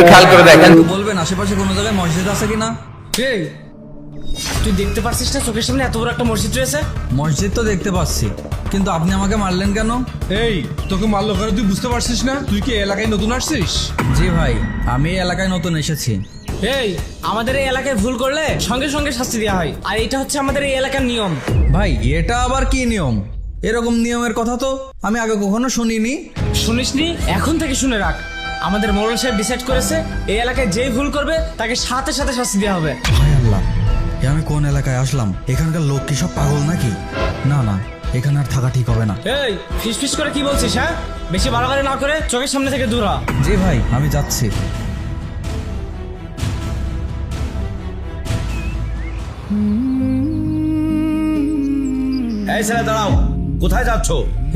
খেয়াল করে দেখেন। বলবেন আশেপাশে কোনো জায়গায় মসজিদ আছে কিনা? এই তুই দেখতে পাচ্ছিস না চোখের সামনে এত বড় একটা মসজিদ রয়েছে? মসজিদ তো দেখতে পাচ্ছি, কিন্তু আপনি আমাকে মারলেন কেন? এই তোকে মারলো কেন তুই বুঝতে পারছিস না? তুই কি এলাকায় নতুন আসছিস? জি ভাই, আমি এই এলাকায় নতুন এসেছি। এই আমাদের এই এলাকায় ভুল করলে সঙ্গে সঙ্গে শাস্তি দেওয়া হয়, আর এটা হচ্ছে আমাদের এই এলাকার নিয়ম। ভাই এটা আবার কি নিয়ম? এরকম নিয়মের কথা তো আমি আগে কখনো শুনিনি। শুনিসনি? এখন থেকে শুনে রাখ, আমাদের মোড়ল সাহেব ডিসাইড করেছে এই এলাকায় যেই ভুল করবে তাকে সাথে সাথে শাস্তি দেওয়া হবে। হায় আল্লাহ, এ আমি কোন এলাকায় আসলাম? এখানকার লোক কি সব পাগল নাকি? না না, এখানে আর থাকা ঠিক হবে না। এই ফিস ফিস করে কি বলছিস? হ্যাঁ, বেশি বাড়াবাড়ি না করে চোখের সামনে থেকে দূর হ। জি ভাই, আমি যাচ্ছি। এই ছেলে দাঁড়াও, কোথায় যাচ্ছ?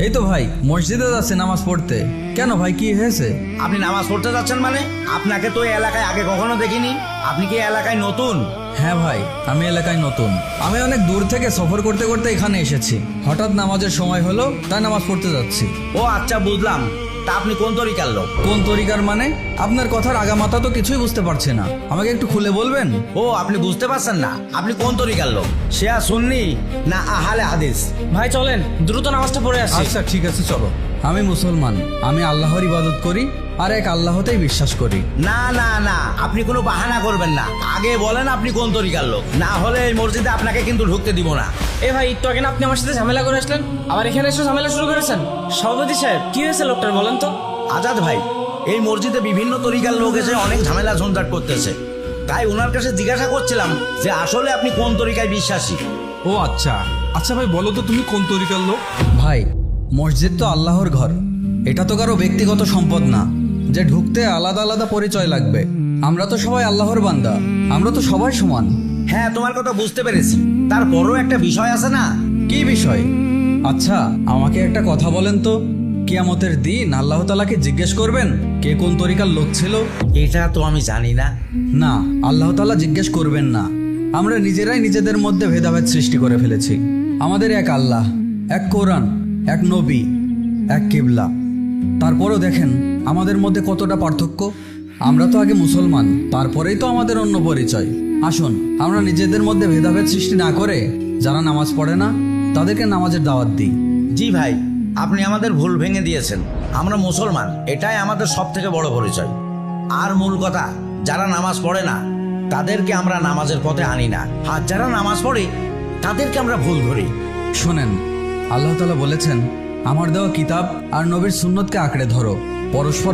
এই তো ভাই মসজিদে যাচ্ছে নামাজ পড়তে। কেন ভাই, কি হয়েছে? আপনি নামাজ পড়তে যাচ্ছেন মানে? আপনাকে তো এই এলাকায় আগে কখনো দেখিনি। আপনি কি এই এলাকায় নতুন? হ্যাঁ ভাই, আমি এলাকায় নতুন। আমি অনেক দূর থেকে সফর করতে করতে এখানে এসেছি। হঠাৎ নামাজের সময় হলো, তাই নামাজ পড়তে যাচ্ছি। ও আচ্ছা, বুঝলাম। তা আপনি কোন তরিকার লোক? কোন তরিকার মানে? আপনার কথার আগামাথা তো কিছুই বুঝতে পারছি না, আমাকে একটু খুলে বলবেন? ও আপনি বুঝতে পারছেন না? আপনি কোন তরিকার লোক? শিয়া সুন্নি না আহলে হাদিস? ভাই চলেন দ্রুত নামাজটা পড়ে আসি। আচ্ছা ঠিক আছে, চলো। আমি মুসলমান, আমি আল্লাহর ইবাদত করি আর এক আল্লাহতেই বিশ্বাস করি। না না না, আপনি কোনো বাহানা করবেন না। আগে বলেন আপনি কোন তরিকার লোক, না হলে এই মসজিদে আপনাকে কিন্তু ঢুকতে দিব না। এ ভাই একটু আগে না আপনি আমার সাথে ঝামেলা করে আসলেন, আবার এখানে এসে ঝামেলা শুরু করেছেন? সভাপতি সাহেব কি হয়েছে লোকটার বলেন তো? আজাদ ভাই, এই মসজিদে বিভিন্ন তরিকার লোক এসে অনেক ঝামেলা ঝঞ্ঝাট করতেছে, তাই ওনার কাছে জিজ্ঞাসা করছিলাম যে আসলে আপনি কোন তরিকায় বিশ্বাসী। ও আচ্ছা আচ্ছা ভাই, বলো তো তুমি কোন তরিকার লোক? ভাই মসজিদ তো আল্লাহর ঘর, এটা তো কারো ব্যক্তিগত সম্পদ না যে ঢুকতে আলাদা আলাদা পরিচয় লাগবে। আমরা তো সবাই আল্লাহর বান্দা, আমরা তো সবাই সমান। হ্যাঁ, তোমার কথা বুঝতে পেরেছি, তারপরও একটা বিষয় আছে না? কি বিষয়? আচ্ছা আমাকে একটা কথা বলেন তো, কিয়ামতের দিন আল্লাহ তাআলাকে জিজ্ঞেস করবেন কে কোন তরিকার লোক ছিল? এটা তো আমি জানি না। না, আল্লাহ তাআলা জিজ্ঞেস করবেন না। আমরা নিজেরাই নিজেদের মধ্যে ভেদাভেদ সৃষ্টি করে ফেলেছি। আমাদের এক আল্লাহ, এক কোরআন, এক নবী, এক কিবলা। তারপরেও দেখেন আমাদের মধ্যে কতটা পার্থক্য। আমরা তো আগে মুসলমান, তারপরেই তো আমাদের অন্য পরিচয়। আসুন আমরা নিজেদের মধ্যে ভেদাভেদ সৃষ্টি না করে যারা নামাজ পড়ে না তাদেরকে নামাজের দাওয়াত দিই। জি ভাই, আপনি আমাদের ভুল ভেঙে দিয়েছেন। আমরা মুসলমান, এটাই আমাদের সব থেকে বড় পরিচয়। আর মূল কথা, যারা নামাজ পড়ে না তাদেরকে আমরা নামাজের পথে আনি না, আর যারা নামাজ পড়ে তাদেরকে আমরা ভুল ধরি। শোনেন, আল্লাহ তাআলা বলেছেন আমার দেওয়া কিতাব আর নবীর সুন্নতকে আঁকড়ে ধরো, পরস্পর